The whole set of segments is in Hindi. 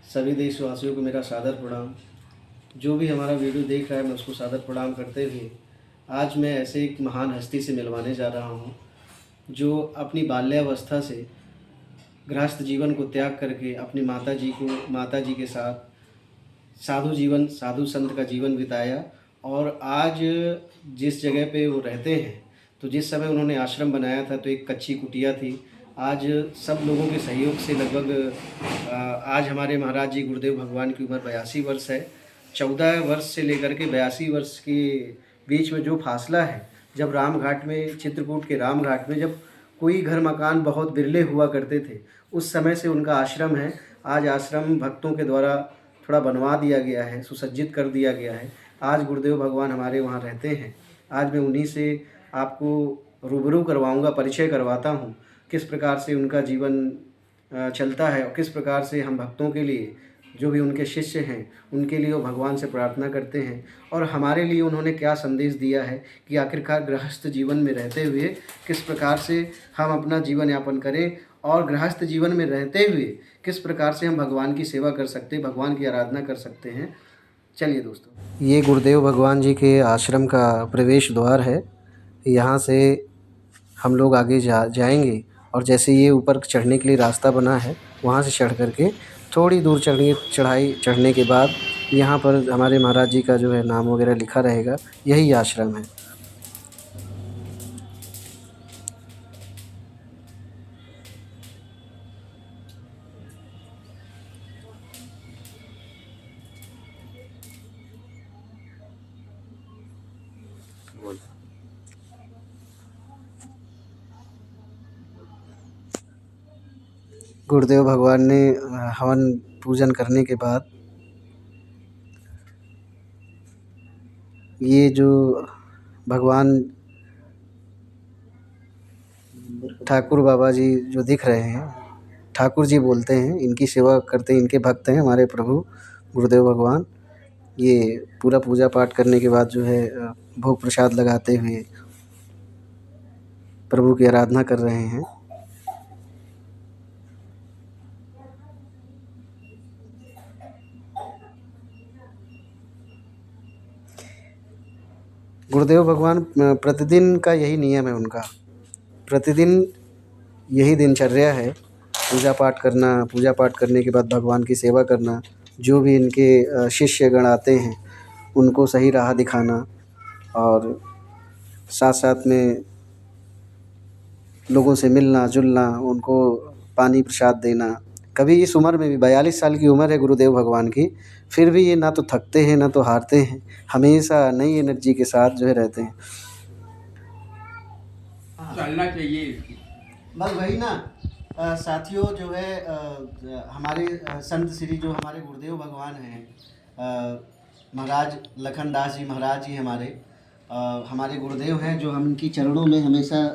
सभी देशवासियों को मेरा सादर प्रणाम। जो भी हमारा वीडियो देख रहा है मैं उसको सादर प्रणाम करते हुए आज मैं ऐसे एक महान हस्ती से मिलवाने जा रहा हूँ जो अपनी बाल्यावस्था से गृहस्थ जीवन को त्याग करके अपनी माता जी के साथ साधु संत का जीवन बिताया। और आज जिस जगह पे वो रहते हैं, तो जिस समय उन्होंने आश्रम बनाया था तो एक कच्ची कुटिया थी। आज सब लोगों के सहयोग से लगभग आज हमारे महाराज जी गुरुदेव भगवान की उम्र 82 वर्ष है। 14 वर्ष से लेकर के 82 वर्ष के बीच में जो फासला है, जब राम घाट में, चित्रकूट के राम घाट में जब कोई घर मकान बहुत बिरले हुआ करते थे, उस समय से उनका आश्रम है। आज आश्रम भक्तों के द्वारा थोड़ा बनवा दिया गया है, सुसज्जित कर दिया गया है। आज गुरुदेव भगवान हमारे वहाँ रहते हैं। आज मैं उन्हीं से आपको रूबरू करवाऊँगा, परिचय करवाता हूँ किस प्रकार से उनका जीवन चलता है और किस प्रकार से हम भक्तों के लिए, जो भी उनके शिष्य हैं, उनके लिए वो भगवान से प्रार्थना करते हैं और हमारे लिए उन्होंने क्या संदेश दिया है कि आखिरकार गृहस्थ जीवन में रहते हुए किस प्रकार से हम अपना जीवन यापन करें और गृहस्थ जीवन में रहते हुए किस प्रकार से हम भगवान की सेवा कर सकते हैं, भगवान की आराधना कर सकते हैं। चलिए दोस्तों, ये गुरुदेव भगवान जी के आश्रम का प्रवेश द्वार है। यहाँ से हम लोग आगे जाएंगे और जैसे ये ऊपर चढ़ने के लिए रास्ता बना है, वहाँ से चढ़ करके थोड़ी दूर चढ़ाई चढ़ने के बाद यहाँ पर हमारे महाराज जी का जो है नाम वगैरह लिखा रहेगा। यही आश्रम है। गुरुदेव भगवान ने हवन पूजन करने के बाद ये जो भगवान ठाकुर बाबा जी जो दिख रहे हैं, ठाकुर जी बोलते हैं, इनकी सेवा करते हैं, इनके भक्त हैं हमारे प्रभु गुरुदेव भगवान। ये पूरा पूजा पाठ करने के बाद जो है भोग प्रसाद लगाते हुए प्रभु की आराधना कर रहे हैं। गुरुदेव भगवान प्रतिदिन का यही नियम है उनका, प्रतिदिन यही दिनचर्या है, पूजा पाठ करना, पूजा पाठ करने के बाद भगवान की सेवा करना, जो भी इनके शिष्यगण आते हैं उनको सही राह दिखाना और साथ साथ में लोगों से मिलना जुलना, उनको पानी प्रसाद देना। कभी इस उम्र में भी 42 साल की उम्र है गुरुदेव भगवान की, फिर भी ये ना तो थकते हैं ना तो हारते हैं, हमेशा नई एनर्जी के साथ जो है रहते हैं। चलना चाहिए। बस वही ना साथियों, जो है हमारे संत श्री जो हमारे गुरुदेव भगवान हैं, महाराज लखनदास जी महाराज जी हमारे गुरुदेव हैं, जो हम इनकी चरणों में हमेशा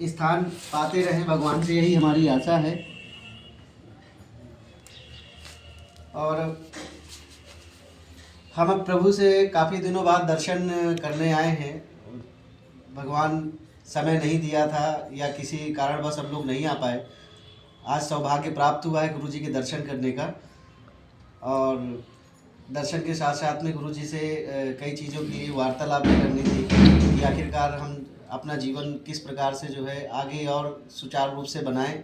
स्थान पाते रहें, भगवान से यही हमारी आशा है। और हम अब प्रभु से काफ़ी दिनों बाद दर्शन करने आए हैं। भगवान समय नहीं दिया था या किसी कारणवश हम लोग नहीं आ पाए। आज सौभाग्य प्राप्त हुआ है गुरु जी के दर्शन करने का, और दर्शन के साथ साथ में गुरु जी से कई चीज़ों की वार्तालाप भी करनी थी कि आखिरकार हम अपना जीवन किस प्रकार से जो है आगे और सुचारू रूप से बनाएं,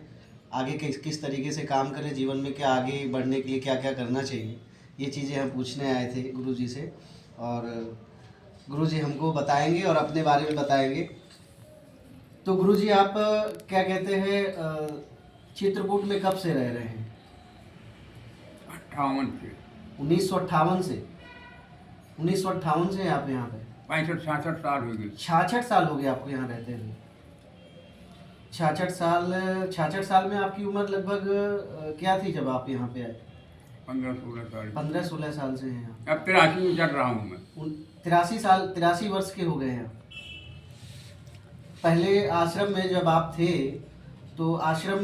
आगे किस तरीके से काम करें, जीवन में क्या आगे बढ़ने के लिए क्या क्या करना चाहिए, ये चीज़ें हम पूछने आए थे गुरु जी से। और गुरु जी हमको बताएंगे और अपने बारे में बताएंगे। तो गुरु जी, आप क्या कहते हैं, चित्रकूट में कब से रह रहे हैं? 58 से। 1958 से 1958 से आप यहाँ पे? 65-66 साल हो गई। 66 साल हो गए आपको यहाँ रहते हुए? 66 साल में आपकी उम्र लगभग क्या थी जब आप यहाँ पे आए? 15-16 साल। 15-16 साल से हैं आप। अब 83 में चल रहा हूँ मैं। 83 वर्ष के हो गए हैं आप। पहले आश्रम में जब आप थे तो आश्रम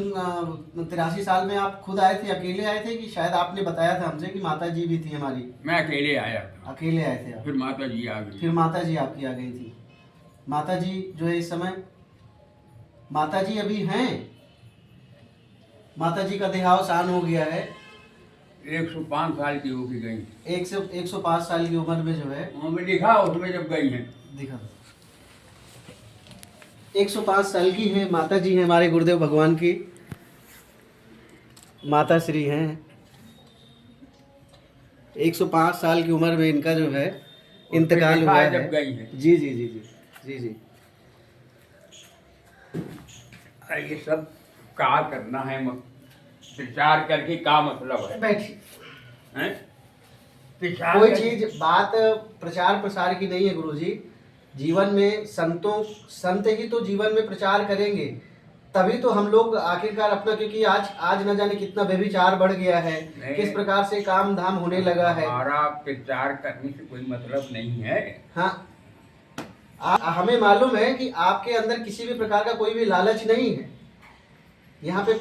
83 साल में आप खुद आए थे, अकेले आए थे, कि शायद आपने बताया था हमसे कि माता जी भी थी हमारी? मैं अकेले आया था। अकेले आए थे आप? फिर माता जी आ गई। फिर माता जी आपकी आ गई थी। माता जी जो है इस समय, माता जी अभी हैं? माता जी का देहावसान हो गया है। 105 साल की होगी गई। 105 साल की उम्र में जो है उन्होंने लिखा उसमें जब गई है। दिखा 105 साल की है माता जी हैं, हमारे गुरुदेव भगवान की माता श्री हैं। 105 साल की उम्र में इनका जो है इंतकाल लिखा हुआ है है। जब गई है। जी जी जी जी जी जी। अरे ये सब क्या करना है, प्रचार करके क्या मतलब है? बैठिए। हैं? प्रचार कोई करके- चीज बात प्रचार प्रसार की नहीं है गुरुजी। जीवन में संत ही तो जीवन में प्रचार करेंगे, तभी तो हम लोग आखिरकार अपना, क्योंकि आज न जाने कितना व्यभिचार बढ़ गया है, नहीं। किस प्रकार से काम धाम होने लगा है। हमारा प्रचार करने से कोई मतलब नहीं है। हाँ, हमें मालूम है कि आपके अंदर किसी भी प्रकार का कोई भी लालच नहीं है यहाँ पे,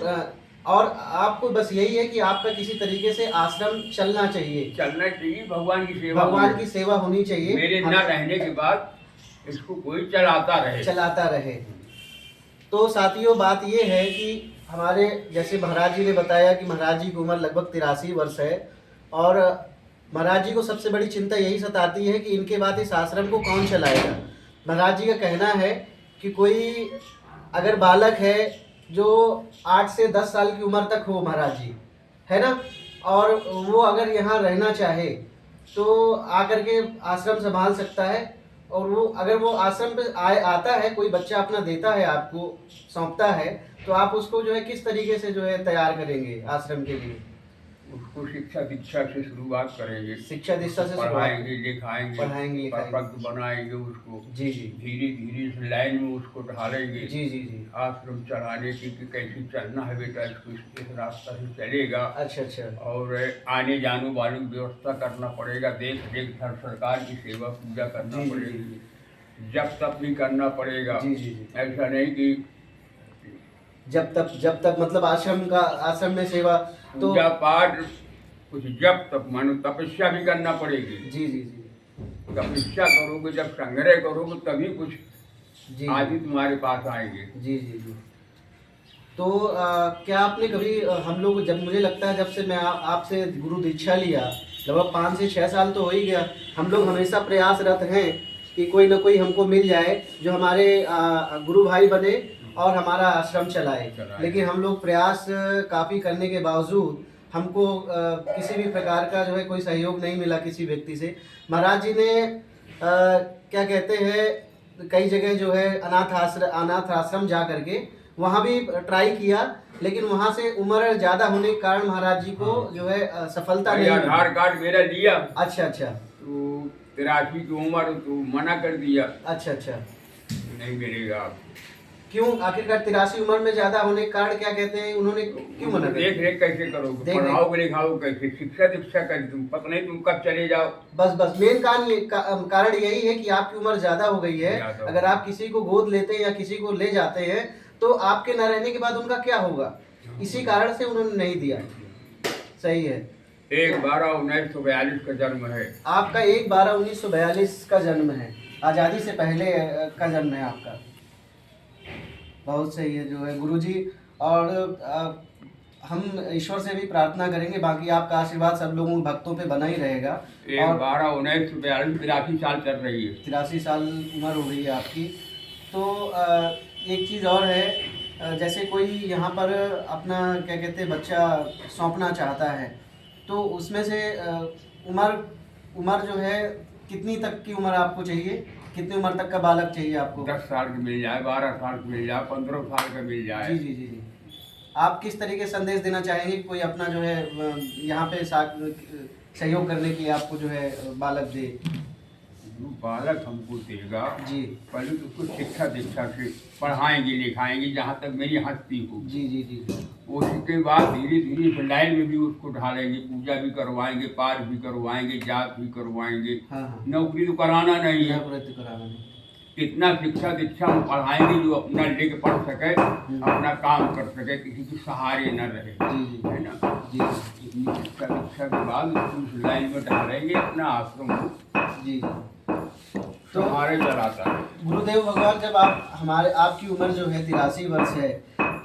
और आपको बस यही है कि आपका किसी तरीके से आश्रम चलना चाहिए, चलना चाहिए, भगवान की सेवा भगवान होनी। की सेवा होनी चाहिए। मेरे न रहने के बाद इसको कोई चलाता रहे। तो साथियों, बात ये है कि हमारे जैसे महाराज जी ने बताया कि महाराज जी की उम्र लगभग 83 वर्ष है, और महाराज जी को सबसे बड़ी चिंता यही सताती है कि इनके बाद इस आश्रम को कौन चलाएगा। महाराज जी का कहना है कि कोई अगर बालक है जो 8 से 10 साल की उम्र तक हो, महाराज जी है ना, और वो अगर यहाँ रहना चाहे तो आकर के आश्रम संभाल सकता है। और वो अगर वो आश्रम पे आता है, कोई बच्चा अपना देता है, आपको सौंपता है, तो आप उसको जो है किस तरीके से जो है तैयार करेंगे आश्रम के लिए? उसको शिक्षा दीक्षा से शुरुआत करेंगे। शिक्षा दीक्षा से पढ़ाएंगे लिखाएंगे लिखाएंगे। परफेक्ट बनाएंगे उसको। जी जी धीरे धीरे से लाइन में उसको ढालेंगे। जी जी जी। आश्रम चलाने की कि कैसे चलना है बेटा, इसको इस रास्ता से चलेगा। अच्छा अच्छा। और आने जाने वालों की व्यवस्था करना पड़ेगा, देख रेख सरकार की सेवा पूजा करना जी, पड़ेगी, जब तक भी करना पड़ेगा। जी जी जी। ऐसा नहीं कि जब तक मतलब आश्रम में सेवा तो पूजा पाठ कुछ जब तक मानो तपस्या भी करना पड़ेगी। जी जी जी तपस्या करोगे, जब संग्रह करोगे तभी कुछ जी आदि तुम्हारे पास आएंगे। जी जी जी। तो क्या आपने कभी हम लोग, जब मुझे लगता है जब से मैं आपसे गुरु दीक्षा लिया, लगभग 5 से 6 साल तो हो ही गया, हम लोग हमेशा प्रयासरत हैं कि कोई ना कोई हमको मिल जाए जो हमारे गुरु भाई बने और हमारा आश्रम चलाए। लेकिन हम लोग प्रयास काफ़ी करने के बावजूद हमको किसी भी प्रकार का जो है कोई सहयोग नहीं मिला किसी व्यक्ति से। महाराज जी ने क्या कहते हैं, कई जगह जो है अनाथ आश्रम जा करके वहाँ भी ट्राई किया, लेकिन वहाँ से उम्र ज़्यादा होने के कारण महाराज जी को जो है सफलता नहीं मिली। आधार कार्ड मेरा दिया। अच्छा अच्छा। तो 83 की उम्र तो मना कर दिया। अच्छा अच्छा। नहीं मिलेगा। क्यों आखिरकार 83 उम्र में ज्यादा होने के कारण क्या कहते हैं, उन्होंने क्यों मना कर देख दिया? रेख कैसे करोगे, देख रेख। पढ़ाओगे लिखाओगे कैसे, शिक्षा दीक्षा कर तुम पता नहीं तुम कब चले जाओ। बस मेन कारण यही है कि आपकी उम्र ज्यादा हो गई है। ज्यादा हो अगर गई। आप किसी को गोद लेते हैं या किसी को ले जाते हैं तो आपके न रहने के बाद उनका क्या होगा, इसी कारण से उन्होंने नहीं दिया। सही है। 1/12/1942 का जन्म है। आपका 1/12/1942 का जन्म है, आज़ादी से पहले का जन्म है आपका। बहुत सही है जो है गुरुजी। और हम ईश्वर से भी प्रार्थना करेंगे, बाकी आपका आशीर्वाद सब लोगों भक्तों पे बना ही रहेगा। और 1/12/1942 83 साल चल रही है। 83 साल उम्र हो गई है आपकी। तो एक चीज़ और है, जैसे कोई यहाँ पर अपना क्या कहते हैं बच्चा सौंपना चाहता है, तो उसमें से उम्र जो है कितनी तक की उम्र आपको चाहिए, कितनी उम्र तक का बालक चाहिए आपको? 10 साल का मिल जाए, 12 साल का मिल जाए, 15 साल का मिल जाए। जी जी जी जी। आप किस तरीके से संदेश देना चाहेंगे कि कोई अपना जो है यहाँ पे सहयोग करने के लिए आपको जो है बालक दे? जो बालक हमको देगा जी पहले तो उसको शिक्षा दीक्षा से पढ़ाएंगे लिखाएंगे जहाँ तक मेरी हस्ती हो। जी जी जी जी। उसके बाद धीरे धीरे लाइन में भी उसको ढालेंगे, पूजा भी करवाएंगे, पाठ भी करवाएंगे, जाप भी करवाएंगे। हाँ हाँ। नौकरी तो कराना नहीं है, प्रयत्न कराना नहीं। इतना शिक्षा दीक्षा हम पढ़ाएंगे जो अपना लेके पढ़ सके, अपना काम कर सके, किसी के सहारे न रहे। जी जी है ना। जी इतनी शिक्षा दीक्षा के बाद उस लाइन में ढालेंगे, अपना आश्रम जी। तो हमारे चलाता है। गुरुदेव भगवान, जब आपकी उम्र जो है 83 वर्ष है,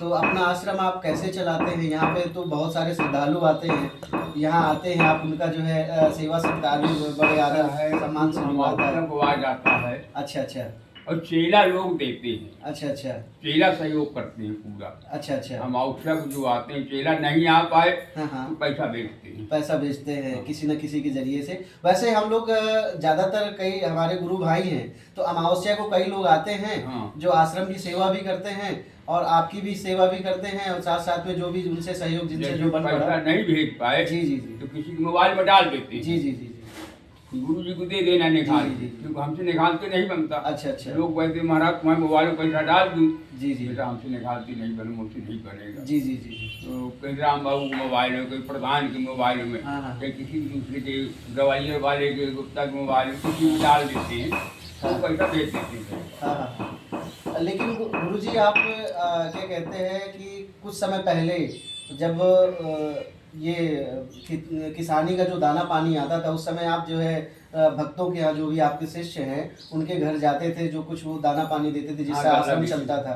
तो अपना आश्रम आप कैसे चलाते हैं? यहाँ पे तो बहुत सारे श्रद्धालु आते हैं, यहाँ आते हैं, आप उनका जो है सेवा सत्कार भी बड़े आदर है सम्मान से लोग आता है। को आ जाता है अच्छा अच्छा और चेला लोग देते हैं, अच्छा अच्छा चेला सहयोग करते हैं पूरा। अच्छा अच्छा। हम अवसर जो आते हैं, चेला नहीं आ पाए हाँ हाँ, तो पैसा बेचते हैं। पैसा भेजते हैं किसी न किसी के जरिए से। वैसे हम लोग ज़्यादातर कई हमारे गुरु भाई हैं, तो अमावस्या को कई लोग आते हैं हाँ। जो आश्रम की सेवा भी करते हैं और आपकी भी सेवा भी करते हैं, और साथ साथ में जो भी उनसे सहयोग जिनसे जैसे जो बन पैसा पड़ा। नहीं भेज पाए जी जी जी तो किसी के मोबाइल में डाल देते हैं। जी जी जी गुरु जी को दे देना निकाल जी, के, जी, जी। क्योंकि हमसे निकाल के नहीं बनता। अच्छा अच्छा लोग कहते हैं महाराज तुम्हारे मोबाइल में पैसा डाल दूँ, जी जी बेटा हमसे निकालती नहीं बने, मुझसे नहीं बनेगा। जी जी जी तो कहीं राम बाबू के मोबाइल में, कोई प्रधान के मोबाइल में, हाँ, हाँ। कहीं किसी दूसरे के ग्वालियर वाले के, गुप्ता के मोबाइल में किसी में डाल देते हैं तो पैसा भेज देते हैं। हाँ हाँ। लेकिन गुरुजी आप क्या कहते हैं कि कुछ समय पहले जब ये किसानी का जो दाना पानी आता था, उस समय आप जो है भक्तों के यहाँ जो भी आपके शिष्य हैं उनके घर जाते थे, जो कुछ वो दाना पानी देते थे जिससे हाँ, आश्रम चलता था।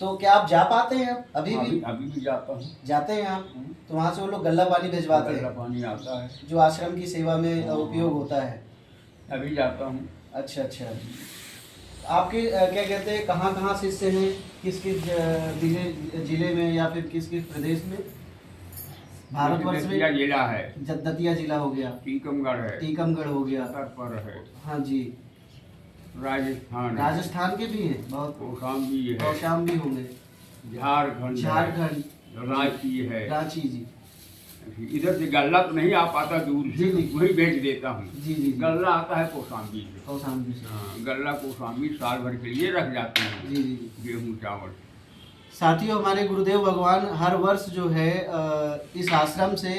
तो क्या आप जा पाते हैं अभी भी? अभी भी जाता हूँ। जाते हैं आप? तो वहाँ से वो लोग गल्ला पानी भिजवाते गल्ला हैं पानी आता है, जो आश्रम की सेवा में उपयोग होता है। अभी जाता हूँ। अच्छा अच्छा। आपके क्या कहते हैं कहाँ कहाँ शिष्य हैं, किस किस जिले में या फिर किस किस प्रदेश में भारतवर्ष में? दतिया जिला है, दतिया जिला हो गया, टीकमगढ़ है, टीकमगढ़ हो गया, पर है, हाँ जी, राजस्थान है, राजस्थान के भी हैं बहुत, कौशाम्बी है, कौशाम्बी होंगे, झारखंड है, झारखंड, रांची है। रांची जी इधर से गल्ला तो नहीं आ पाता, दूर से जी, जी। वही बेच देता हूँ। जी जी जी, गल्ला आता है कौशाम्बी से। कौशाम्बी से। हाँ, गल्ला कौशाम्बी साल भर के लिए रख जाते हैं, जी जी जी। गेहूँ चावल। साथियों, हमारे गुरुदेव भगवान हर वर्ष जो है इस आश्रम से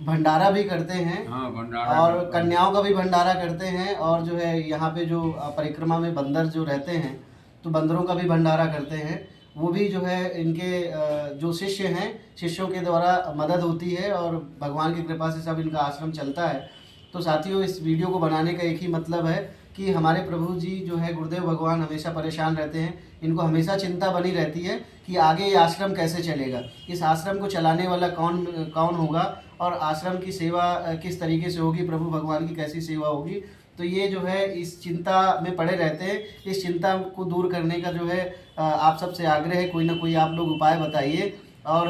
भंडारा भी करते हैं, हाँ, भंडारा और करते हैं। कन्याओं का भी भंडारा करते हैं, और जो है यहाँ पे जो परिक्रमा में बंदर जो रहते हैं तो बंदरों का भी भंडारा करते हैं। वो भी जो है इनके जो शिष्य हैं, शिष्यों के द्वारा मदद होती है और भगवान की कृपा से सब इनका आश्रम चलता है। तो साथियों, इस वीडियो को बनाने का एक ही मतलब है कि हमारे प्रभु जी जो है गुरुदेव भगवान हमेशा परेशान रहते हैं, इनको हमेशा चिंता बनी रहती है कि आगे ये आश्रम कैसे चलेगा, इस आश्रम को चलाने वाला कौन होगा, और आश्रम की सेवा किस तरीके से होगी, प्रभु भगवान की कैसी सेवा होगी। तो ये जो है इस चिंता में पड़े रहते हैं। इस चिंता को दूर करने का जो है आप सबसे आग्रह है, कोई ना कोई आप लोग उपाय बताइए। और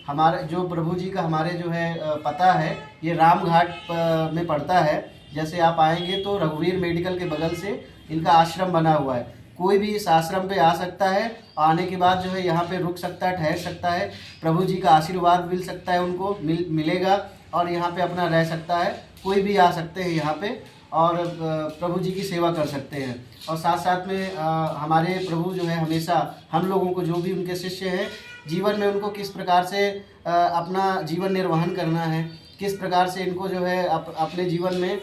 हमारे जो प्रभु जी का हमारे जो है पता है, ये रामघाट में पड़ता है। जैसे आप आएंगे तो रघुवीर मेडिकल के बगल से इनका आश्रम बना हुआ है। कोई भी इस आश्रम पे आ सकता है, आने के बाद जो है यहाँ पे रुक सकता है, ठहर सकता है, प्रभु जी का आशीर्वाद मिल सकता है, उनको मिलेगा, और यहाँ पे अपना रह सकता है। कोई भी आ सकते हैं यहाँ पे और प्रभु जी की सेवा कर सकते हैं। और साथ साथ में हमारे प्रभु जो है हमेशा हम लोगों को, जो भी उनके शिष्य हैं, जीवन में उनको किस प्रकार से अपना जीवन निर्वहन करना है, किस प्रकार से इनको जो है अपने जीवन में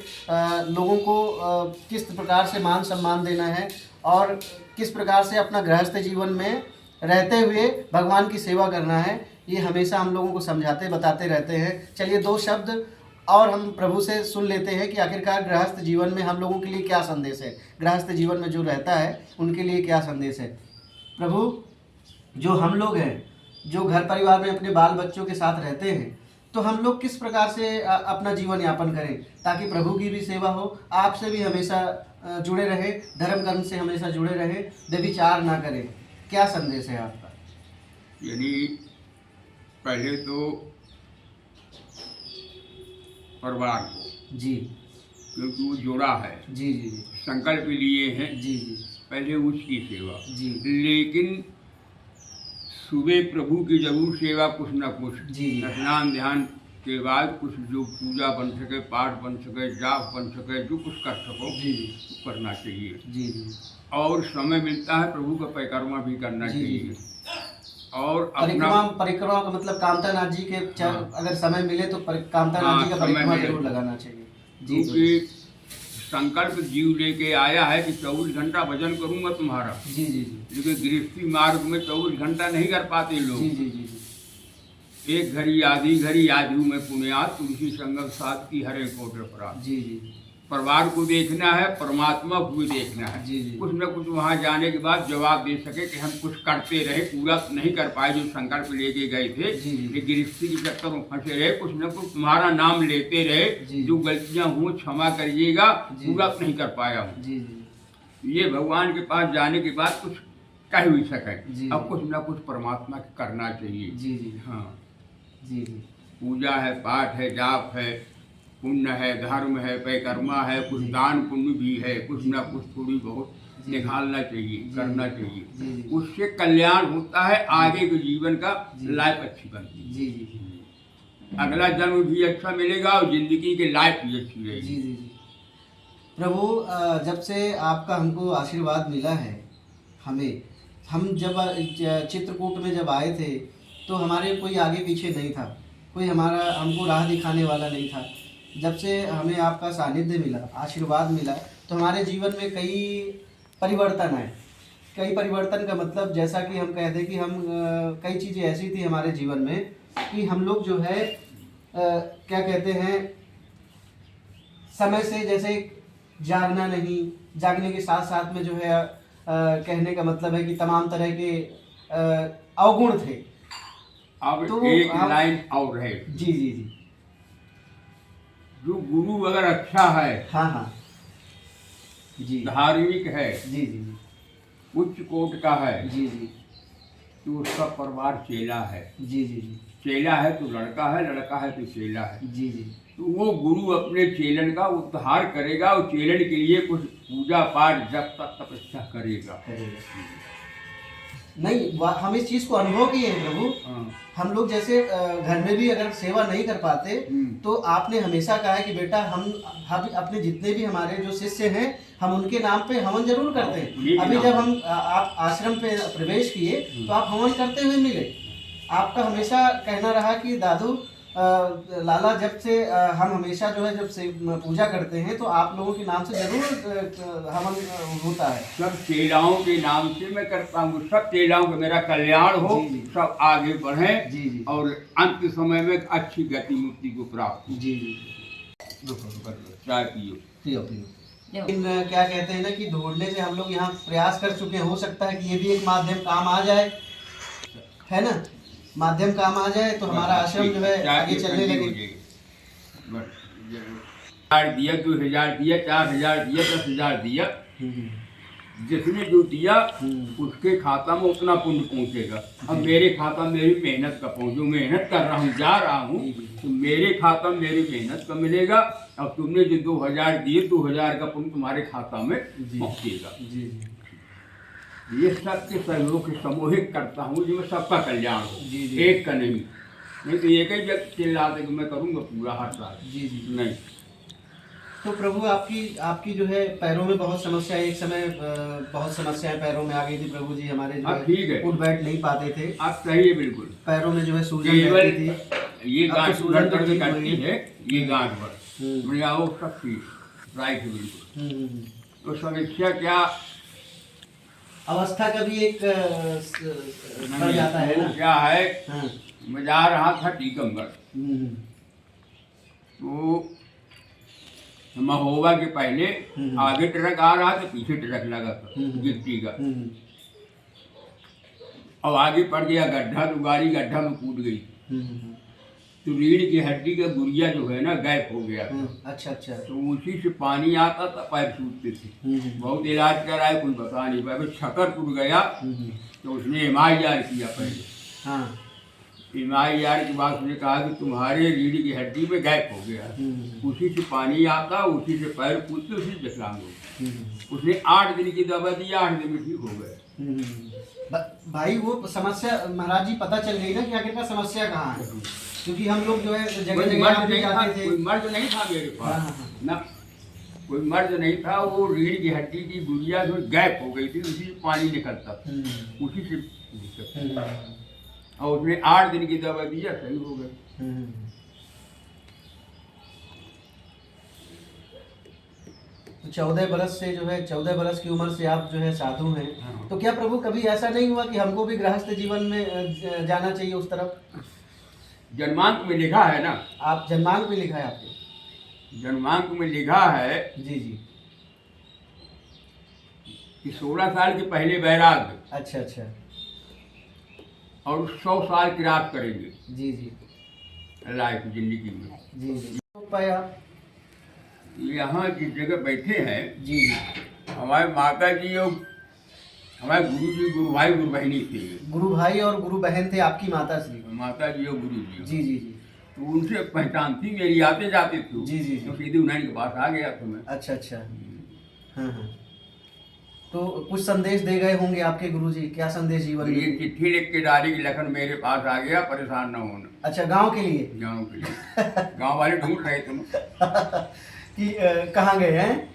लोगों को किस प्रकार से मान सम्मान देना है, और किस प्रकार से अपना गृहस्थ जीवन में रहते हुए भगवान की सेवा करना है, ये हमेशा हम लोगों को समझाते बताते रहते हैं। चलिए 2 शब्द और हम प्रभु से सुन लेते हैं कि आखिरकार गृहस्थ जीवन में हम लोगों के लिए क्या संदेश है, गृहस्थ जीवन में जो रहता है उनके लिए क्या संदेश है। प्रभु, जो हम लोग हैं, जो घर परिवार में अपने बाल बच्चों के साथ रहते हैं, तो हम लोग किस प्रकार से अपना जीवन यापन करें ताकि प्रभु की भी सेवा हो, आपसे भी हमेशा जुड़े रहे, धर्म कर्म से हमेशा जुड़े रहे, व्यभिचार ना करें। क्या संदेश है आपका? यानी पहले तो परिवार को, जी, क्योंकि वो जोड़ा है, जी जी जी, संकल्प लिए हैं, जी जी पहले उसकी सेवा। जी, लेकिन सुबह प्रभु की जरूर सेवा, कुछ न कुछ जी, स्नान ध्यान के बाद कुछ जो पूजा बन सके, पाठ बन सके, जाप बन सके, जो कुछ कर सको जी, करना चाहिए। जी जी, और समय मिलता है प्रभु का परिक्रमा भी करना जी, चाहिए। और अपना परिक्रमा का मतलब कामतानाथ जी के अगर समय मिले तो कामतानाथ जी का समय परिक्रमा मिले। जरूर लगाना चाहिए। जी, क्योंकि संकल्प जीव लेके आया है कि 24 घंटा भजन करूंगा तुम्हारा, जी जी जी, लेकिन गृहस्थी मार्ग में 24 घंटा नहीं कर पाते लोग। जी जी जी, एक घड़ी आधी घड़ी आजू में पुण्यात, तुलसी संगम साथ की हरे कोट अपराध। जी जी, परिवार को देखना है, परमात्मा को भी देखना है। जी, जी। कुछ न कुछ वहाँ जाने के बाद जवाब दे सके कि हम कुछ करते रहे, पूरा नहीं कर पाए जो शंकर पे लेके गए थे, जी, जी। कि गृहस्थी के चक्कर में फंसे रहे, कुछ न कुछ तुम्हारा नाम लेते रहे, जी। जो गलतियाँ हुई क्षमा करिएगा, जी। पूरा नहीं कर पाया हूँ। जी जी ये भगवान के पास जाने के बाद कुछ कह भी सके। जी। अब कुछ न कुछ परमात्मा के करना चाहिए। जी जी हाँ, जी जी पूजा है, पाठ है, जाप है, पुण्य है, धर्म है, परिक्रमा है, कुछ जी। दान पुण्य भी है, कुछ जी। न कुछ थोड़ी बहुत जी। निकालना चाहिए, जी। करना जी। चाहिए। जी। उससे कल्याण होता है, आगे के जीवन का जी। लाइफ अच्छी बनती है। जी जी अगला जन्म भी अच्छा मिलेगा और जिंदगी की लाइफ भी अच्छी जी रहेगी। जी जी प्रभु, जब से आपका हमको आशीर्वाद मिला है, हमें हम जब चित्रकूट में जब आए थे तो हमारे कोई आगे पीछे नहीं था, कोई हमारा हमको राह दिखाने वाला नहीं था। जब से हमें आपका सानिध्य मिला, आशीर्वाद मिला, तो हमारे जीवन में कई परिवर्तन आए। कई परिवर्तन का मतलब जैसा कि हम कहते हैं कि हम कई चीज़ें ऐसी थी हमारे जीवन में कि हम लोग जो है क्या कहते हैं, समय से जैसे जागना नहीं, जागने के साथ साथ में जो है कहने का मतलब है कि तमाम तरह के अवगुण थे। अब तो एक हम- लाइन और है, जी जी जी जो गुरु अगर अच्छा है, हाँ हाँ जी धार्मिक है, जी जी जी उच्च कोट का है, जी जी तो उसका परिवार चेला है। जी जी जी चेला है तो लड़का है, लड़का है तो चेला है। जी जी तो वो गुरु अपने चेलन का उद्धार करेगा और चेलन के लिए कुछ पूजा पाठ जब तक तपस्या करेगा। करेगा। नहीं, हम इस चीज़ को अनुभव किए हैं प्रभु। हाँ। हम लोग जैसे घर में भी अगर सेवा नहीं कर पाते तो आपने हमेशा कहा है कि बेटा हम अपने जितने भी हमारे जो शिष्य हैं हम उनके नाम पे हवन जरूर करते हैं। अभी जब हम आप आश्रम पे प्रवेश किए तो आप हवन करते हुए मिले। आपका हमेशा कहना रहा कि दादू लाला, जब से हम हमेशा जो है जब से पूजा करते हैं तो आप लोगों के नाम से जरूर हवन होता है। सब चेलाओं के नाम से मैं करता हूँ, सब चेलाओं का मेरा कल्याण हो, जी, जी। सब सब आगे बढ़े जी, जी। और अंत समय में अच्छी गति मुक्ति को प्राप्त हो। जी जी चाय पियो। पियो पियो। लेकिन क्या कहते हैं ना कि ढूंढने से हम लोग यहाँ प्रयास कर चुके हैं, हो सकता है कि ये भी एक माध्यम काम आ जाए, है ना, माध्यम काम आ जाए तो हमारा आश्रम जो है आगे चलने लगे। 1000 दिया, 2000 दिया, 4000 दिया, 10,000 दिया, जिसने जो दिया उसके खाता में उतना पुण्य पहुंचेगा। अब मेरे खाता में मेरी मेहनत का पहुंचो, मेहनत कर रहा हूँ, जा रहा हूँ, तो मेरे खाता में मेरी मेहनत का मिलेगा। अब तुमने जो 2000 दिए, 2000 का पुण्य तुम्हारे खाता में पहुंचेगा। ये सबके सहयोग से समूहित करता हूँ जिसमें सबका कल्याण हो, एक का नहीं। नहीं तो एक ही व्यक्ति चिल्ला दे कि मैं करूँगा पूरा हर साल। नहीं। तो प्रभु आपकी जो है पैरों में बहुत समस्या, एक समय बहुत समस्याएं पैरों में आ गई थी प्रभु जी हमारे, जो ठीक है, उठ बैठ नहीं पाते थे। आप सही है बिल्कुल। पैरों में जो है सूजन रहती थी। ये गांठ सूजन तो ठीक करती हुई है, ये गांठ पर बढ़िया वो सब ठीक राइट है बिल्कुल। तो समस्या क्या, अवस्था का भी एक बढ़ जाता है ना। क्या है, हाँ। मैं जा रहा था टीकमगढ़, तो महोबा के पहले आगे ट्रक आ रहा था, पीछे ट्रक लगा था गिट्टी का। अब आगे पड़ गया गड्ढा, तो गाड़ी गड्ढा में कूद गई, तो रीढ़ की हड्डी का गुड़िया जो है ना गायब हो गया। अच्छा अच्छा। तो उसी से पानी आता था, पैर सूखते थे। बहुत इलाज कराया, कोई बता नहीं पाया। शक्कर टूट गया तो उसने MIR किया पहले। हाँ। MIR के बाद उसने कहा कि तुम्हारे रीढ़ की हड्डी में गैप हो गया। उसी से पानी आता, उसी से पैर कूदते, उसी से विकलांग हो गए। उसने 8 दिन की दवा दी, 8 दिन में ठीक हो गए। भाई वो समस्या महाराज जी पता चल गई ना कि आखिरकार समस्या कहाँ है, क्योंकि हम लोग जो है जगह जगह जाते थे। कोई मर्द नहीं था मेरे पास ना, कोई मर्द नहीं था। वो रीढ़ की हड्डी की गुड़िया जो गैप हो गई थी, उसी से पानी निकलता था, उसी से। और उसने 8 दिन की दवा दिया, सही हो गए। तो 14 बरस से जो है 14 बरस की उम्र से आप जो है साधु हैं। हाँ। तो क्या प्रभु कभी ऐसा नहीं हुआ कि हमको भी गृहस्थ जीवन में जाना चाहिए उस तरफ? जन्मांक में लिखा है ना। आप जन्मांक में लिखा है आपके? जन्मांक में लिखा है जी जी। कि 16 साल के पहले वैराग्य अच्छा अच्छा। और 100 साल किरात करेंगे जी जी लाइफ जिंदगी में। जी जी। तो पाया। यहाँ जिस जगह बैठे हैं जी जी। हमारे माता जी और हमारे गुरु जी, गुरु भाई गुरु बहनी थे। गुरु भाई और गुरु बहन थे आपकी माता श्री। माता जी और गुरु जी। जी जी जी। तो उनसे पहचान थी मेरी, आते जाते थे। जी जी जी। तो सीधे उन्हीं के पास आ गया तो मैं। अच्छा अच्छा। हाँ हाँ। तो कुछ संदेश दे गए होंगे आपके गुरुजी, क्या संदेश जीवन ये में? चिट्ठी लिख के डाली कि लखन मेरे पास आ गया, परेशान न होना। अच्छा, गांव के लिए? गाँव के लिए गाँव वाले ढूंढ रहे तुम कि कहाँ गए हैं?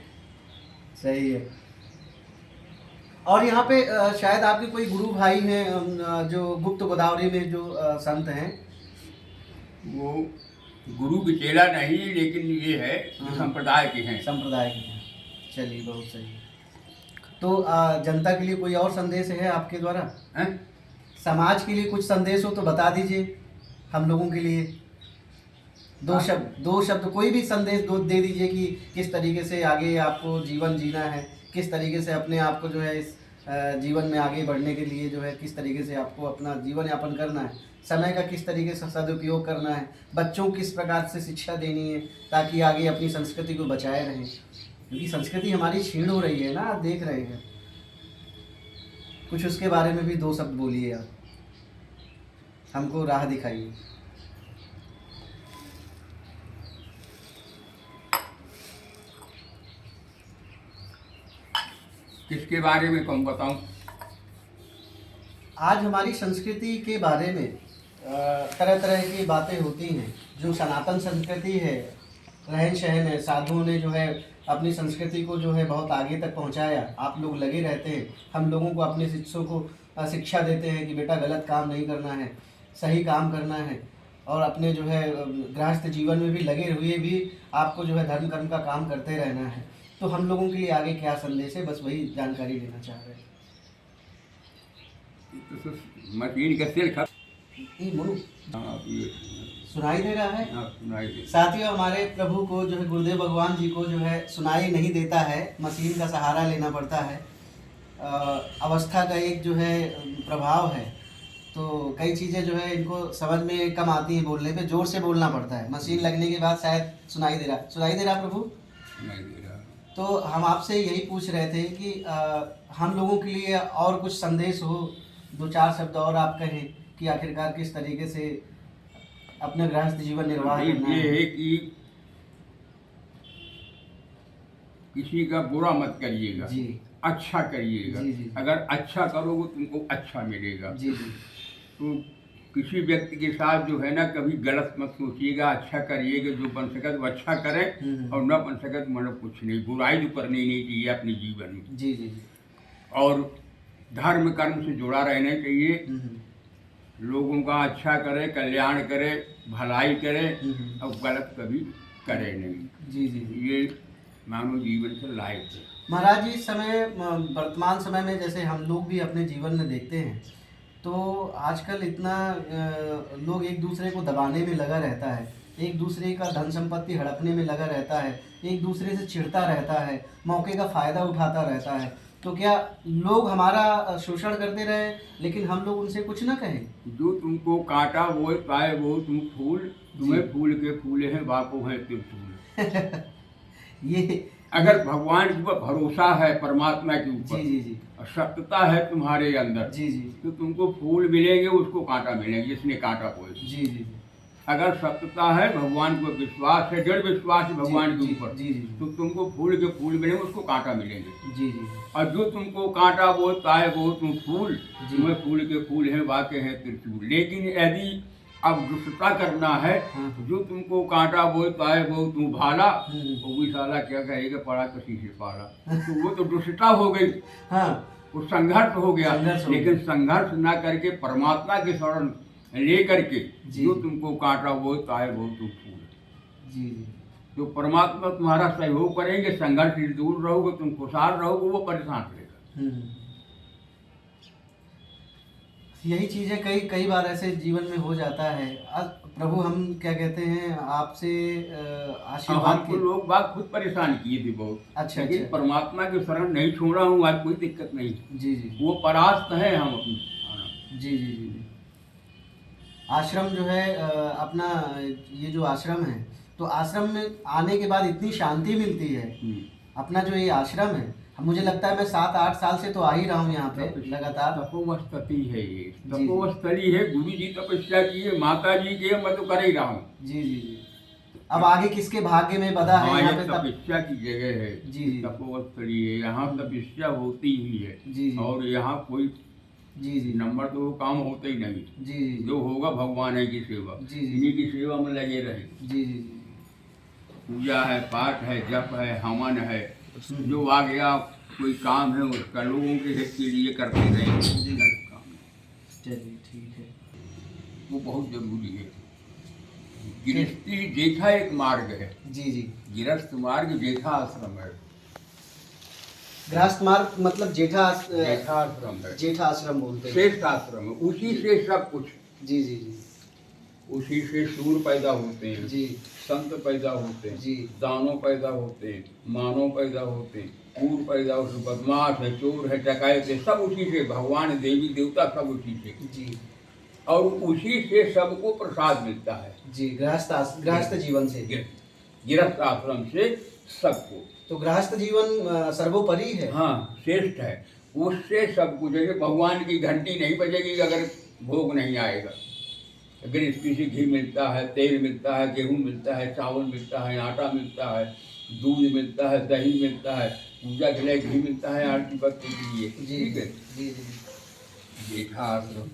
सही है। और यहाँ पे शायद आपके कोई गुरु भाई हैं जो गुप्त गोदावरी में जो संत हैं। वो गुरु की चेला नहीं, लेकिन ये है जो संप्रदाय के हैं। संप्रदाय के हैं। चलिए, बहुत सही। तो जनता के लिए कोई और संदेश है आपके द्वारा? हैं? समाज के लिए कुछ संदेश हो तो बता दीजिए हम लोगों के लिए। दो शब्द कोई भी संदेश दे दीजिए कि किस तरीके से आगे आपको जीवन जीना है, किस तरीके से अपने आप को जो है इस जीवन में आगे बढ़ने के लिए जो है किस तरीके से आपको अपना जीवन यापन करना है, समय का किस तरीके से सदुपयोग करना है, बच्चों को किस प्रकार से शिक्षा देनी है ताकि आगे अपनी संस्कृति को बचाए रहें, क्योंकि संस्कृति हमारी क्षीण हो रही है ना, आप देख रहे हैं। कुछ उसके बारे में भी दो शब्द बोलिए आप, हमको राह दिखाइए। किसके बारे में कौन बताऊं? आज हमारी संस्कृति के बारे में तरह तरह की बातें होती हैं। जो सनातन संस्कृति है, रहन सहन है, साधुओं ने जो है अपनी संस्कृति को जो है बहुत आगे तक पहुंचाया। आप लोग लगे रहते हैं, हम लोगों को अपने शिष्यों को शिक्षा देते हैं कि बेटा गलत काम नहीं करना है, सही काम करना है, और अपने जो है गृहस्थ जीवन में भी लगे हुए भी आपको जो है धर्म कर्म का काम करते रहना है। तो हम लोगों के लिए आगे क्या संदेश है, बस वही जानकारी लेना चाह रहे हैं। तो मशीन का सिर खा सुनाई दे रहा है? सुनाई दे। साथियों, हमारे प्रभु को जो है गुरुदेव भगवान जी को जो है सुनाई नहीं देता है, मशीन का सहारा लेना पड़ता है। अवस्था का एक जो है प्रभाव है, तो कई चीज़ें जो है इनको समझ में कम आती हैं, बोलने पे जोर से बोलना पड़ता है। मशीन लगने के बाद शायद सुनाई दे रहा प्रभु? सुनाई दे रहा। तो हम आपसे यही पूछ रहे थे कि हम लोगों के लिए और कुछ संदेश हो, दो चार शब्द और आप कहें कि आखिरकार किस तरीके से अपने गृहस्थ जीवन निर्वाह करना ये है कि किसी का बुरा मत करिएगा जी, अच्छा करिएगा। जी, जी। अगर अच्छा करोगे तुमको अच्छा मिलेगा। जी जी तो किसी व्यक्ति के साथ जो है ना कभी गलत मत सोचिएगा, अच्छा करिएगा। जो बन सके तो अच्छा करें, और न बन सके तो मतलब कुछ नहीं, बुराई तो करनी नहीं चाहिए अपने जीवन में। जी जी जी। और धर्म कर्म से जुड़ा रहना चाहिए। लोगों का अच्छा करे, कल्याण करे, भलाई करे, और गलत कभी करे नहीं। जी जी। ये मानव जीवन से लायक है। महाराज जी, समय वर्तमान समय में जैसे हम लोग भी अपने जीवन में देखते हैं, तो आजकल इतना लोग एक दूसरे को दबाने में लगा रहता है, एक दूसरे का धन संपत्ति हड़पने में लगा रहता है, एक दूसरे से चिढ़ता रहता है, मौके का फ़ायदा उठाता रहता है। तो क्या लोग हमारा शोषण करते रहे लेकिन हम लोग उनसे कुछ ना कहें? जो तुमको काटा वो पाए वो तुम फूल, तुम्हें फूल के फूले हैं बापो हैं त्रिशूल। ये अगर भगवान के ऊपर भरोसा है, परमात्मा के ऊपर, जी जी जी, और सत्यता है तुम्हारे अंदर, जी जी, तो तुमको फूल मिलेंगे, उसको कांटा मिलेंगे जिसने काटा कोई। जी जी, अगर सत्यता है, भगवान को विश्वास है, दृढ़ विश्वास है भगवान के ऊपर, जी जी, तो तुमको फूल के फूल मिलेंगे, उसको कांटा मिलेंगे। जी जी, और जो तुमको कांटा बोलता है वो तुम फूल, तुम्हें फूल के फूल हैं वाके हैं त्रिशूल। लेकिन यदि अब दुष्टता करना है, जो तुमको कांटा बोलता है वो तुम भाला, वो भी साला क्या कहेगा, पड़ा किसी से पाला। तो वो तो दुष्टता हो गई, हाँ, वो संघर्ष हो गया। संघर्ष हो लेकिन संघर्ष ना करके परमात्मा के शरण ले करके जो तुमको कांटा बोलता है वो तुम फूल। जी जी, तो परमात्मा तुम्हारा सहयोग करेंगे, संघर्ष से दूर रहोगे, तुम खुशहाल रहोगे, वो परेशान रहेगा। यही चीज़ें कई बार ऐसे जीवन में हो जाता है। प्रभु हम क्या कहते हैं आपसे आशीर्वाद हमको के। लोग बात खुद परेशान किए थे बहुत। अच्छा लेकिन अच्छा। परमात्मा के शरण नहीं छोड़ा हूँ, आज कोई दिक्कत नहीं। जी जी वो परास्त है हम अपने। जी जी जी जी। आश्रम जो है अपना ये जो आश्रम है, तो आश्रम में आने के बाद इतनी शांति मिलती है। अपना जो ये आश्रम है, मुझे लगता है मैं 7-8 साल से तो आ ही रहा हूँ यहाँ पे लगातार। तपोवस्थली है ये, जी। तपोवस्थली है। गुरु जी तपस्या किए, माता जी के, मैं तो कर ही रहा हूँ। जी जी जी। अब आगे किसके भाग्य में बधा है हाँ, यहाँ ये पे तब। तपस्या की जगह है। जी जी। तपोवस्थली है, यहाँ तपस्या होती ही है। जी जी। और यहाँ कोई जी जी नंबर तो काम होते ही नहीं। जी जी जो होगा भगवान है की सेवा। जी जी। इन्हीं की सेवा में लगे रहे। जी जी जी। पूजा है, पाठ है, जप है, हवन है, जो आ गया कोई काम है उसका लोगों के हित के लिए करते रहे। चलिए ठीक है। वो बहुत जरूरी है। गृहस्थी जेठा एक मार्ग है। जी जी। गृहस्थ मार्ग जेठा आश्रम है। गृहस्थ मार्ग मतलब जेठा आश्रम है, जेठा आश्रम बोलते हैं। श्रेष्ठ आश्रम है। उसी से सब कुछ। जी जी जी उसी से सूर पैदा होते हैं, जी संत पैदा होते हैं, जी। दानव पैदा होते हैं, मानव पैदा होते हैं, कूर पैदा होते हैं, बदमाश है, चोर है, डकैत है, सब उसी से। भगवान, देवी देवता सब उसी से। जी। और उसी से सबको प्रसाद मिलता है। जी गृहस्थ जीवन से। गृहस्थ आश्रम से सबको। तो गृहस्थ जीवन सर्वोपरि है। हाँ, श्रेष्ठ है। उससे सब कुछ। जैसे भगवान की घंटी नहीं बजेगी अगर भोग नहीं आएगा। अगर इसकी से घी मिलता है, तेल मिलता है, गेहूँ मिलता है, चावल मिलता है, आटा मिलता है, दूध मिलता है, दही मिलता है, पूजा के लिए घी मिलता है, आरती बत्ती के लिए। ठीक है। जी जी। जेठा आश्रम।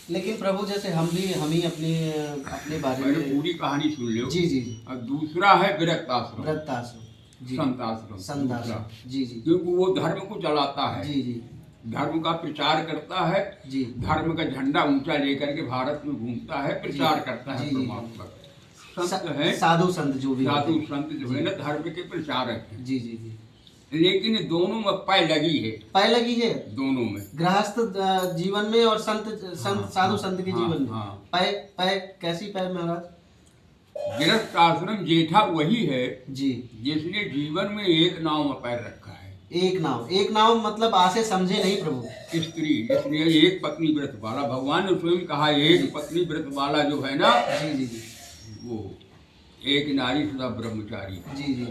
लेकिन प्रभु जैसे हम ही अपने बारे मैंने में। पूरी कहानी सुन लो। जी जी जी। और दूसरा है विरक्त आश्रम, व्रत आश्रम। जी। संत आश्रम। संत दूसरा। आश्रम। जी जी क्योंकि वो धर्म को चलाता है, जी जी धर्म का प्रचार करता है, जी। धर्म का झंडा ऊंचा लेकर के भारत में घूमता है, प्रचार करता है जी, जी। परमात्मा का। संत है, साधु संत जो भी साधु होते हैं। संत जो है ना धर्म के प्रचारक है। जी जी जी। लेकिन दोनों में पाय लगी है। पाय लगी है दोनों में, गृहस्थ जीवन में और संत हाँ, साधु संत के हाँ, जीवन में। हाँ। पाय पाय कैसी पाय महाराज? गृहस्थ आश्रम जेठा वही है जी। जिसने जीवन में एक नाव में पैर रखा है। एक नाव मतलब आसे समझे नहीं प्रभु। स्त्री, इसलिए एक पत्नी व्रत वाला। भगवान ने स्वयं कहा एक पत्नी व्रत वाला जो है ना, जी जी जी वो एक नारी सदा ब्रह्मचारी। जी जी।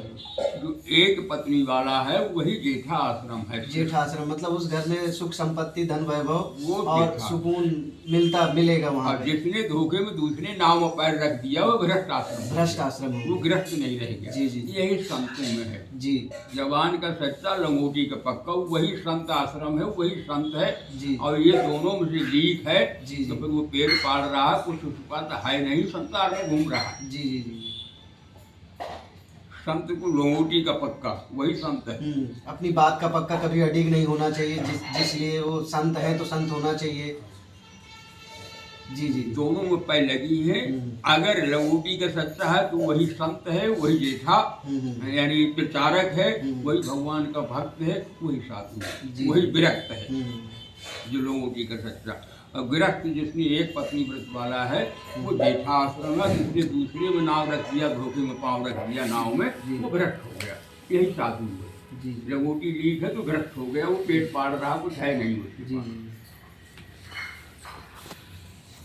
जो एक पत्नी वाला है वही जेठा आश्रम है। जेठा आश्रम मतलब उस घर में सुख संपत्ति धन वैभव वो और जेठा। सुकून मिलेगा वहाँ और पे। जिसने धोखे में दूसरे नाव में पैर रख दिया वो गृहस्थ आश्रम है। भ्रष्ट आश्रम वो हो। गृहस्थ नहीं रहेगा। जी, जी। यही संतों में है। जी जवान का सच्चा, लंगोटी का पक्का, वही संत आश्रम है, वही संत है। जी। और ये दोनों में से लीक है। जी, जी। तो फिर वो पेड़ पाड़ रहा है, कुछ उसका तो है नहीं, संसार में घूम रहा है। जी जी जी। संत को लंगोटी का पक्का, वही संत है। अपनी बात का पक्का, कभी अडिग नहीं होना चाहिए। जिसलिए वो संत है तो संत होना चाहिए। जी जी। दोनों में पैर लगी है। अगर लंगोटी का सच्चा है तो वही संत है, वही जेठा यानी प्रचारक है, वही भगवान का भक्त है, वही साधु जी। है, वही विरक्त है जो लंगोटी का सच्चा। और विरक्त जिसने एक पत्नी व्रत वाला है वो जेठा आश्रम है। जिसने दूसरे में नाव रख दिया, धोखे में पाँव रख दिया नाव में, वो विरक्त हो गया। यही साधु है। जी लंगोटी लीक है तो विरक्त हो गया, वो पेट पाड़ रहा, कुछ है नहीं उसके जी। पास।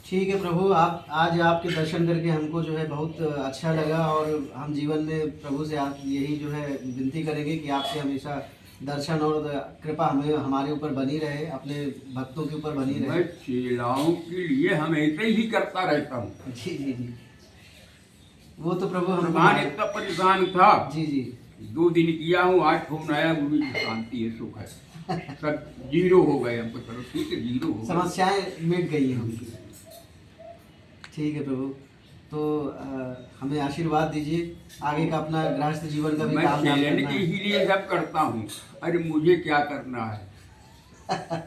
ठीक है प्रभु, आप आज आपके दर्शन करके हमको जो है बहुत अच्छा लगा। और हम जीवन में प्रभु से आप यही जो है विनती करेंगे कि आपसे हमेशा दर्शन और कृपा हमें हमारे ऊपर बनी रहे, अपने भक्तों के ऊपर बनी रहे। मैं चेलाओं के लिए हमेशा ही करता रहता हूँ। जी जी जी। वो तो प्रभु हम भगवान इतना परेशान था। जी जी 2 दिन किया हूँ, आज फोन आया, गुरु जी शांति है, सुख है, सब जीरो हो गए। हमको चलो ठीक है, जीरो हो गए। समस्याएं मिट गई हैं उनकी। ठीक है प्रभु, तो हमें आशीर्वाद दीजिए आगे का अपना गृहस्थ जीवन का भी मैं काम चैलेंज करना के है। ही लिए सब करता हूँ। अरे मुझे क्या करना है?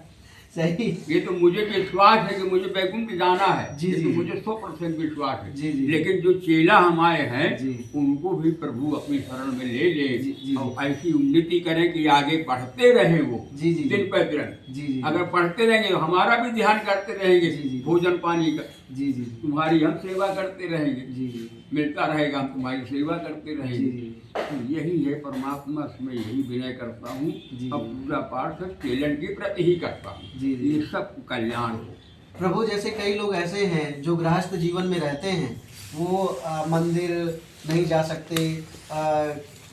सही। ये तो मुझे विश्वास है कि मुझे बैकुंठ जाना है, जी, ये जी। तो मुझे 100% विश्वास है। जी, जी। लेकिन जो चेला हमारे हैं जी। उनको भी प्रभु अपनी शरण में ले ले जी, जी। और ऐसी उन्नति करें कि आगे बढ़ते रहें वो जी, जी, जी। दिन पर दिन। जी, जी। अगर पढ़ते रहेंगे तो हमारा भी ध्यान करते रहेंगे, जी, जी। भोजन पानी का जी, जी। तुम्हारी हम सेवा करते रहेंगे, जी, जी। मिलता रहेगा, हम तुम्हारी सेवा करते जी, रहेंगे। जी। तो यही है परमात्मा से मैं यही विनय करता हूँ जी। और पूजा पाठ सब चेलन के प्रति ही करता हूँ। जी, जी। ये सब कल्याण हो। प्रभु जैसे कई लोग ऐसे हैं जो गृहस्थ जीवन में रहते हैं, वो मंदिर नहीं जा सकते।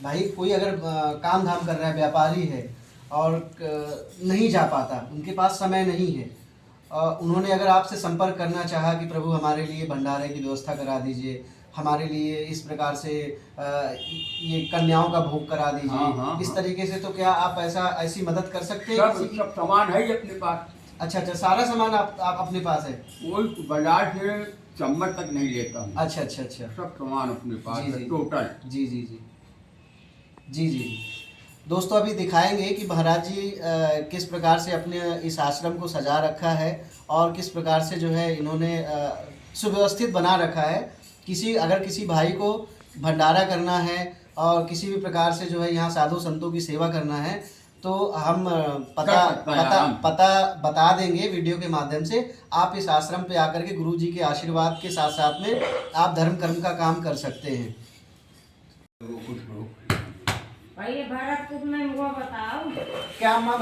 भाई कोई अगर काम धाम कर रहा है, व्यापारी है और नहीं जा पाता, उनके पास समय नहीं है, उन्होंने अगर आपसे संपर्क करना चाहा कि प्रभु हमारे लिए भंडारे की व्यवस्था करा दीजिए, हमारे लिए इस प्रकार से ये कन्याओं का भोग करा दीजिए, हाँ, हाँ, इस हाँ। तरीके से, तो क्या आप ऐसी मदद कर सकते हैं सब किसी की? सब सामान है ही अपने पास। अच्छा अच्छा, सारा सामान आप अपने पास है? कोई बाजार से चम्मच तक नहीं लेता हूँ। अच्छा अच्छा अच्छा। सब सामान अपने पास जी, है जी। टोटल। जी जी जी जी जी। दोस्तों अभी दिखाएंगे कि महाराज जी किस प्रकार से अपने इस आश्रम को सजा रखा है और किस प्रकार से जो है इन्होंने सुव्यवस्थित बना रखा है। अगर किसी भाई को भंडारा करना है और किसी भी प्रकार से जो है यहाँ साधु संतों की सेवा करना है, तो हम पता बता देंगे वीडियो के माध्यम से। आप इस आश्रम पे आकर के गुरु जी के आशीर्वाद के साथ साथ में आप धर्म कर्म का काम कर सकते हैं। भाई ये भरतपुर में वो बताओ क्या माँ